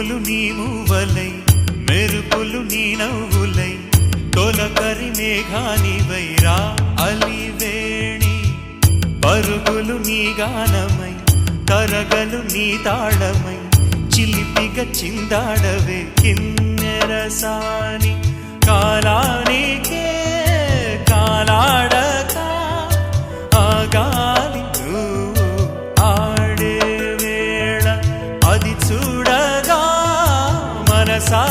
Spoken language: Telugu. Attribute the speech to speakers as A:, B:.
A: ఉరుములు నీ మూవలై మెరుపులు నీ నవ్వులై తొలకరి మేఘానివై రా అలివేణి పరుగులు నీ గానమై తరగలు నీ తాళమై చిలిపిగా చిందాడవే కిన్నెరసాని కాలానికే కాలాడక ఆగాలి నువ్వు ఆడే వేళ అది చూడగా మనసా